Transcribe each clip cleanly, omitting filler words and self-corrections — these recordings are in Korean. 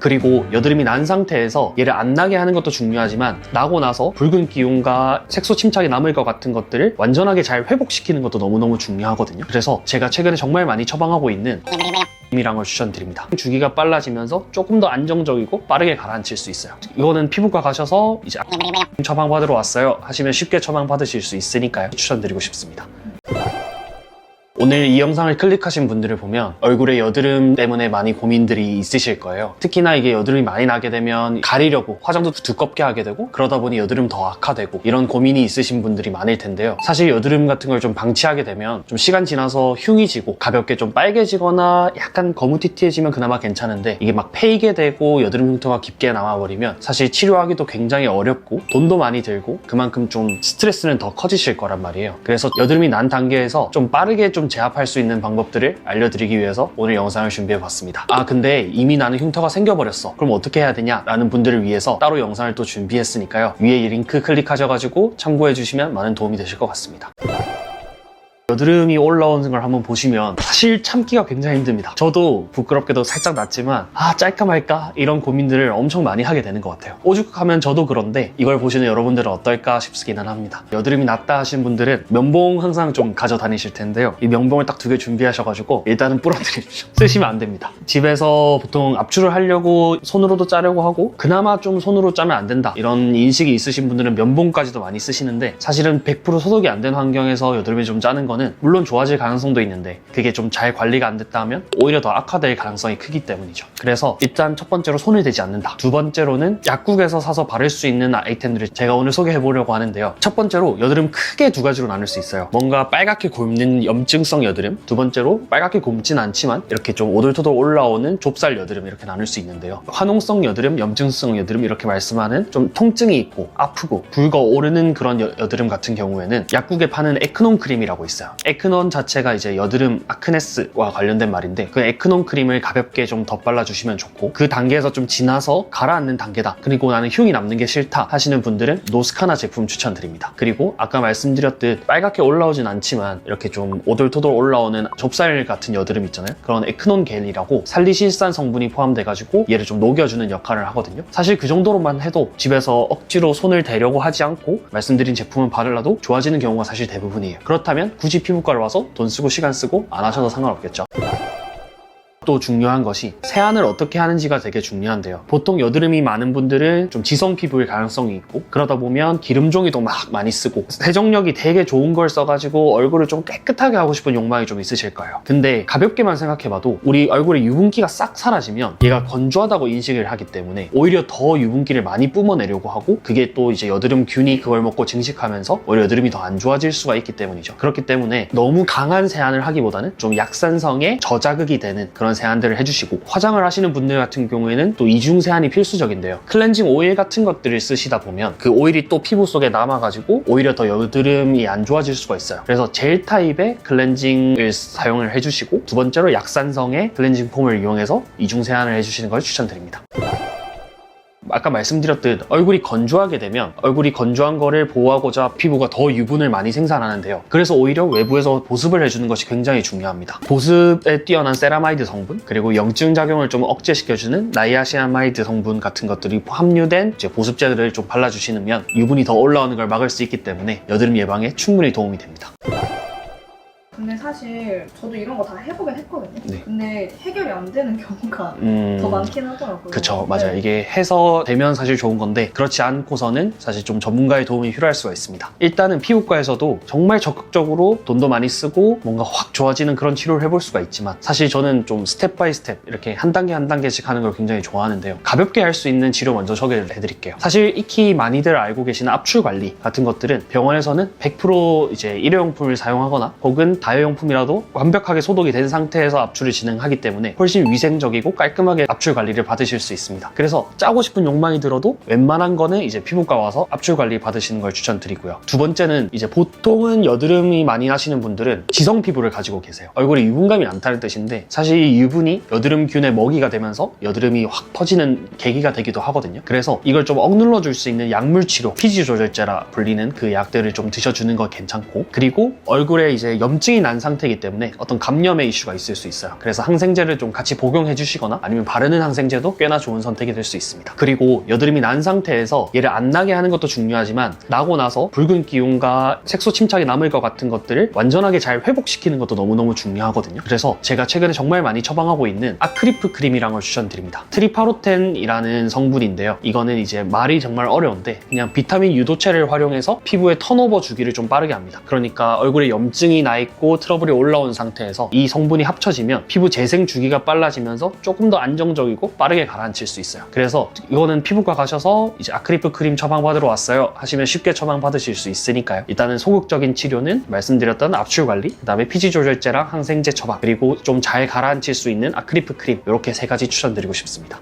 그리고 여드름이 난 상태에서 얘를 안 나게 하는 것도 중요하지만 나고 나서 붉은 기운과 색소 침착이 남을 것 같은 것들을 완전하게 잘 회복시키는 것도 너무너무 중요하거든요. 그래서 제가 최근에 정말 많이 처방하고 있는 이랑 걸 추천드립니다. 주기가 빨라지면서 조금 더 안정적이고 빠르게 가라앉힐 수 있어요. 이거는 피부과 가셔서 이제 처방받으러 왔어요 하시면 쉽게 처방받으실 수 있으니까요. 추천드리고 싶습니다. 오늘 이 영상을 클릭하신 분들을 보면 얼굴에 여드름 때문에 많이 고민들이 있으실 거예요. 특히나 이게 여드름이 많이 나게 되면 가리려고 화장도 두껍게 하게 되고 그러다 보니 여드름 더 악화되고 이런 고민이 있으신 분들이 많을 텐데요. 사실 여드름 같은 걸 좀 방치하게 되면 좀 시간 지나서 흉이 지고 가볍게 좀 빨개지거나 약간 거무튀튀해지면 그나마 괜찮은데 이게 막 패이게 되고 여드름 흉터가 깊게 남아버리면 사실 치료하기도 굉장히 어렵고 돈도 많이 들고 그만큼 좀 스트레스는 더 커지실 거란 말이에요. 그래서 여드름이 난 단계에서 좀 빠르게 좀 제압할 수 있는 방법들을 알려드리기 위해서 오늘 영상을 준비해봤습니다. 근데 이미 나는 흉터가 생겨버렸어. 그럼 어떻게 해야 되냐? 라는 분들을 위해서 따로 영상을 또 준비했으니까요. 위에 이 링크 클릭하셔가지고 참고해주시면 많은 도움이 되실 것 같습니다. 여드름이 올라오는 걸 한번 보시면 사실 참기가 굉장히 힘듭니다. 저도 부끄럽게도 살짝 났지만 짤까 말까 이런 고민들을 엄청 많이 하게 되는 것 같아요. 오죽하면 저도 그런데 이걸 보시는 여러분들은 어떨까 싶기는 합니다. 여드름이 났다 하신 분들은 면봉 항상 좀 가져다니실 텐데요. 이 면봉을 딱 2개 준비하셔가지고 일단은 뿌려드리십시오. 쓰시면 안 됩니다. 집에서 보통 압출을 하려고 손으로도 짜려고 하고 그나마 좀 손으로 짜면 안 된다 이런 인식이 있으신 분들은 면봉까지도 많이 쓰시는데 사실은 100% 소독이 안 된 환경에서 여드름이 좀 짜는 거는 물론 좋아질 가능성도 있는데 그게 좀 잘 관리가 안 됐다 하면 오히려 더 악화될 가능성이 크기 때문이죠. 그래서 일단 첫 번째로 손을 대지 않는다. 두 번째로는 약국에서 사서 바를 수 있는 아이템들을 제가 오늘 소개해 보려고 하는데요. 첫 번째로 여드름 크게 2가지로 나눌 수 있어요. 뭔가 빨갛게 곪는 염증성 여드름, 두 번째로 빨갛게 곪진 않지만 이렇게 좀 오돌토돌 올라오는 좁쌀 여드름 이렇게 나눌 수 있는데요. 화농성 여드름, 염증성 여드름 이렇게 말씀하는 좀 통증이 있고 아프고 붉어오르는 그런 여드름 같은 경우에는 약국에 파는 에크논 크림이라고 있어요. 에크논 자체가 이제 여드름 아크네스와 관련된 말인데 그 에크논 크림을 가볍게 좀 덧발라주시면 좋고 그 단계에서 좀 지나서 가라앉는 단계다. 그리고 나는 흉이 남는 게 싫다 하시는 분들은 노스카나 제품 추천드립니다. 그리고 아까 말씀드렸듯 빨갛게 올라오진 않지만 이렇게 좀 오돌토돌 올라오는 좁쌀 같은 여드름 있잖아요. 그런 에크논 겔이라고 살리실산 성분이 포함돼가지고 얘를 좀 녹여주는 역할을 하거든요. 사실 그 정도로만 해도 집에서 억지로 손을 대려고 하지 않고 말씀드린 제품을 바르라도 좋아지는 경우가 사실 대부분이에요. 그렇다면 굳이 피부과를 와서 돈 쓰고 시간 쓰고 안 하셔도 상관없겠죠. 또 중요한 것이 세안을 어떻게 하는지가 되게 중요한데요. 보통 여드름이 많은 분들은 좀 지성 피부일 가능성이 있고 그러다 보면 기름종이도 막 많이 쓰고 세정력이 되게 좋은 걸 써가지고 얼굴을 좀 깨끗하게 하고 싶은 욕망이 좀 있으실 거예요. 근데 가볍게만 생각해봐도 우리 얼굴에 유분기가 싹 사라지면 얘가 건조하다고 인식을 하기 때문에 오히려 더 유분기를 많이 뿜어내려고 하고 그게 또 이제 여드름균이 그걸 먹고 증식하면서 오히려 여드름이 더 안 좋아질 수가 있기 때문이죠. 그렇기 때문에 너무 강한 세안을 하기보다는 좀 약산성에 저자극이 되는 그런 세안들을 해주시고 화장을 하시는 분들 같은 경우에는 또 이중 세안이 필수적인데요. 클렌징 오일 같은 것들을 쓰시다 보면 그 오일이 또 피부 속에 남아가지고 오히려 더 여드름이 안 좋아질 수가 있어요. 그래서 젤 타입의 클렌징을 사용을 해주시고 두 번째로 약산성의 클렌징 폼을 이용해서 이중 세안을 해주시는 걸 추천드립니다. 아까 말씀드렸듯 얼굴이 건조하게 되면 얼굴이 건조한 거를 보호하고자 피부가 더 유분을 많이 생산하는데요. 그래서 오히려 외부에서 보습을 해주는 것이 굉장히 중요합니다. 보습에 뛰어난 세라마이드 성분 그리고 염증 작용을 좀 억제시켜주는 나이아시아마이드 성분 같은 것들이 함유된 이제 보습제들을 좀 발라주시면 유분이 더 올라오는 걸 막을 수 있기 때문에 여드름 예방에 충분히 도움이 됩니다. 근데 사실 저도 이런 거 다 해보긴 했거든요. 네. 근데 해결이 안 되는 경우가 더 많긴 하더라고요. 그쵸, 맞아요. 네. 이게 해서 되면 사실 좋은 건데 그렇지 않고서는 사실 좀 전문가의 도움이 필요할 수가 있습니다. 일단은 피부과에서도 정말 적극적으로 돈도 많이 쓰고 뭔가 확 좋아지는 그런 치료를 해볼 수가 있지만 사실 저는 좀 스텝 바이 스텝 이렇게 한 단계 한 단계씩 하는 걸 굉장히 좋아하는데요. 가볍게 할 수 있는 치료 먼저 소개를 해드릴게요. 사실 익히 많이들 알고 계시는 압출 관리 같은 것들은 병원에서는 100% 이제 일회용품을 사용하거나 혹은 다회용품이라도 완벽하게 소독이 된 상태에서 압출을 진행하기 때문에 훨씬 위생적이고 깔끔하게 압출 관리를 받으실 수 있습니다. 그래서 짜고 싶은 욕망이 들어도 웬만한 거는 이제 피부과 와서 압출 관리 받으시는 걸 추천드리고요. 두 번째는 이제 보통은 여드름이 많이 나시는 분들은 지성 피부를 가지고 계세요. 얼굴에 유분감이 많다는 뜻인데 사실 이 유분이 여드름균의 먹이가 되면서 여드름이 확 퍼지는 계기가 되기도 하거든요. 그래서 이걸 좀 억눌러 줄 수 있는 약물 치료, 피지 조절제라 불리는 그 약들을 좀 드셔주는 거 괜찮고 그리고 얼굴에 이제 염증이 이미 난 상태이기 때문에 어떤 감염의 이슈가 있을 수 있어요. 그래서 항생제를 좀 같이 복용해 주시거나 아니면 바르는 항생제도 꽤나 좋은 선택이 될 수 있습니다. 그리고 여드름이 난 상태에서 얘를 안 나게 하는 것도 중요하지만 나고 나서 붉은 기운과 색소 침착이 남을 것 같은 것들을 완전하게 잘 회복시키는 것도 너무너무 중요하거든요. 그래서 제가 최근에 정말 많이 처방하고 있는 아크리프 크림이란 걸 추천드립니다. 트리파로텐이라는 성분인데요. 이거는 이제 말이 정말 어려운데 그냥 비타민 유도체를 활용해서 피부의 턴오버 주기를 좀 빠르게 합니다. 그러니까 얼굴에 염증이 나 있고 트러블이 올라온 상태에서 이 성분이 합쳐지면 피부 재생 주기가 빨라지면서 조금 더 안정적이고 빠르게 가라앉힐 수 있어요. 그래서 이거는 피부과 가셔서 이제 아크리프 크림 처방 받으러 왔어요 하시면 쉽게 처방 받으실 수 있으니까요. 일단은 소극적인 치료는 말씀드렸던 압출 관리, 그다음에 피지 조절제랑 항생제 처방, 그리고 좀 잘 가라앉힐 수 있는 아크리프 크림, 이렇게 세 가지 추천드리고 싶습니다.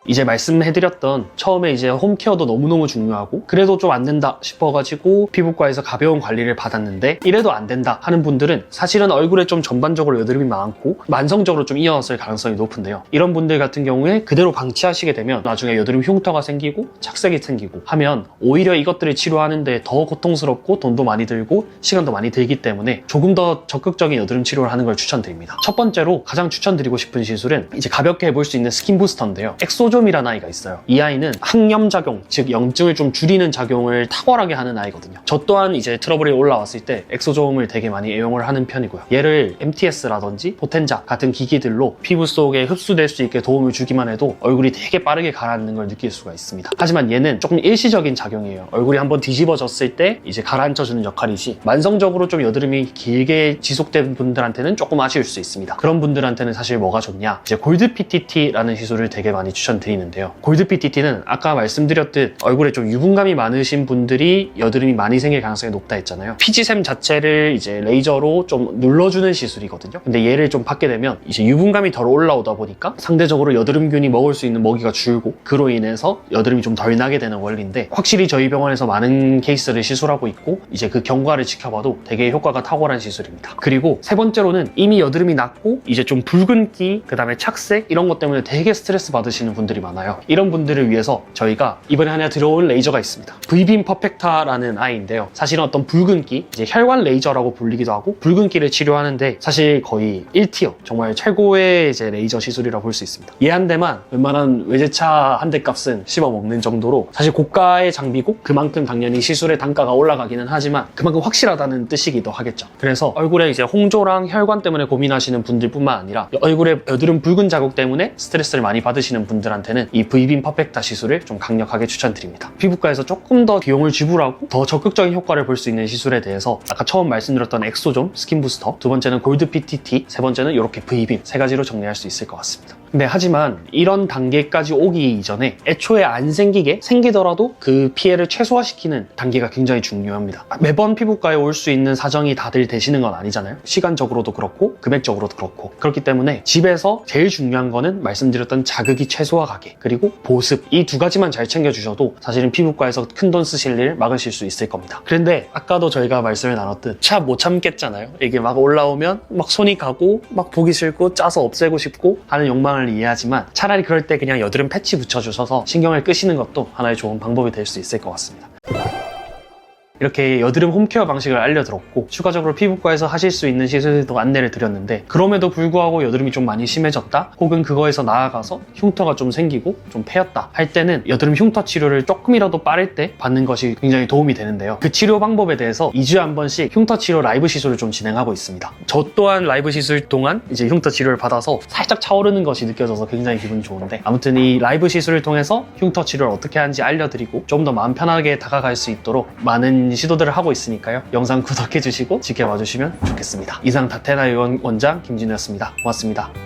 이제 말씀해드렸던 처음에 이제 홈케어도 너무너무 중요하고 그래도 좀 안 된다 싶어가지고 피부과에서 가벼운 관리를 받았는데 이래도 안 된다 하는 분들은 사실은 얼굴에 좀 전반적으로 여드름이 많고 만성적으로 좀 이어졌을 가능성이 높은데요. 이런 분들 같은 경우에 그대로 방치하시게 되면 나중에 여드름 흉터가 생기고 착색이 생기고 하면 오히려 이것들을 치료하는데 더 고통스럽고 돈도 많이 들고 시간도 많이 들기 때문에 조금 더 적극적인 여드름 치료를 하는 걸 추천드립니다. 첫 번째로 가장 추천드리고 싶은 시술은 이제 가볍게 해볼 수 있는 스킨 부스터인데요. 엑소좀이라는 아이가 있어요. 이 아이는 항염 작용, 즉 염증을 좀 줄이는 작용을 탁월하게 하는 아이거든요. 저 또한 이제 트러블이 올라왔을 때 엑소좀을 되게 많이 애용을 하는 편이고요. 얘를 MTS라든지 보텐자 같은 기기들로 피부 속에 흡수될 수 있게 도움을 주기만 해도 얼굴이 되게 빠르게 가라앉는 걸 느낄 수가 있습니다. 하지만 얘는 조금 일시적인 작용이에요. 얼굴이 한번 뒤집어졌을 때 이제 가라앉혀주는 역할이지 만성적으로 좀 여드름이 길게 지속된 분들한테는 조금 아쉬울 수 있습니다. 그런 분들한테는 사실 뭐가 좋냐, 이제 골드 PTT라는 시술을 되게 많이 추천드리는데요. 골드 PTT는 아까 말씀드렸듯 얼굴에 좀 유분감이 많으신 분들이 여드름이 많이 생길 가능성이 높다 했잖아요. 피지샘 자체를 이제 레이저로 좀 눌러주는 시술이거든요. 근데 얘를 좀 받게 되면 이제 유분감이 덜 올라오다 보니까 상대적으로 여드름균이 먹을 수 있는 먹이가 줄고 그로 인해서 여드름이 좀 덜 나게 되는 원리인데 확실히 저희 병원에서 많은 케이스를 시술하고 있고 이제 그 경과를 지켜봐도 되게 효과가 탁월한 시술입니다. 그리고 세 번째로는 이미 여드름이 났고 이제 좀 붉은기, 그 다음에 착색 이런 것 때문에 되게 스트레스 받으시는 분들이 많아요. 이런 분들을 위해서 저희가 이번에 하나 들어온 레이저가 있습니다. V빔 퍼펙타라는 아이인데요. 사실은 어떤 붉은기, 이제 혈관 레이저라고 불리기도 하고 붉은기를 치료하는데 사실 거의 1티어, 정말 최고의 이제 레이저 시술이라고 볼 수 있습니다. 얘 한 대만 웬만한 외제차 한 대 값은 씹어먹는 정도로 사실 고가의 장비고 그만큼 당연히 시술의 단가가 올라가기는 하지만 그만큼 확실하다는 뜻이기도 하겠죠. 그래서 얼굴에 이제 홍조랑 혈관 때문에 고민하시는 분들뿐만 아니라 얼굴에 여드름 붉은 자국 때문에 스트레스를 많이 받으시는 분들한테는 이 V빔 퍼펙타 시술을 좀 강력하게 추천드립니다. 피부과에서 조금 더 비용을 지불하고 더 적극적인 효과를 볼 수 있는 시술에 대해서 아까 처음 말씀드렸던 엑소좀 스킨 부스터, 두 번째는 골드 PTT, 세 번째는 이렇게 V빔, 세 가지로 정리할 수 있을 것 같습니다. 근데 하지만 이런 단계까지 오기 이전에 애초에 안 생기게 생기더라도 그 피해를 최소화시키는 단계가 굉장히 중요합니다. 매번 피부과에 올 수 있는 사정이 다들 되시는 건 아니잖아요. 시간적으로도 그렇고 금액적으로도 그렇고 그렇기 때문에 집에서 제일 중요한 거는 말씀드렸던 자극이 최소화 가게, 그리고 보습, 이 두 가지만 잘 챙겨주셔도 사실은 피부과에서 큰돈 쓰실 일 막으실 수 있을 겁니다. 그런데 아까도 저희가 말씀을 나눴듯 참 못 참겠잖아요. 이게 막 올라오면 막 손이 가고 막 보기 싫고 짜서 없애고 싶고 하는 욕망을 이해하지만 차라리 그럴 때 그냥 여드름 패치 붙여주셔서 신경을 끄시는 것도 하나의 좋은 방법이 될 수 있을 것 같습니다. 이렇게 여드름 홈케어 방식을 알려드렸고 추가적으로 피부과에서 하실 수 있는 시술도 안내를 드렸는데 그럼에도 불구하고 여드름이 좀 많이 심해졌다 혹은 그거에서 나아가서 흉터가 좀 생기고 좀 패였다 할 때는 여드름 흉터 치료를 조금이라도 빠를 때 받는 것이 굉장히 도움이 되는데요. 그 치료 방법에 대해서 2주에 한 번씩 흉터 치료 라이브 시술을 좀 진행하고 있습니다. 저 또한 라이브 시술 동안 이제 흉터 치료를 받아서 살짝 차오르는 것이 느껴져서 굉장히 기분이 좋은데 아무튼 이 라이브 시술을 통해서 흉터 치료를 어떻게 하는지 알려드리고 좀 더 마음 편하게 다가갈 수 있도록 많은 시도들을 하고 있으니까요. 영상 구독해주시고 지켜봐주시면 좋겠습니다. 이상 다테나 원장 김진우였습니다. 고맙습니다.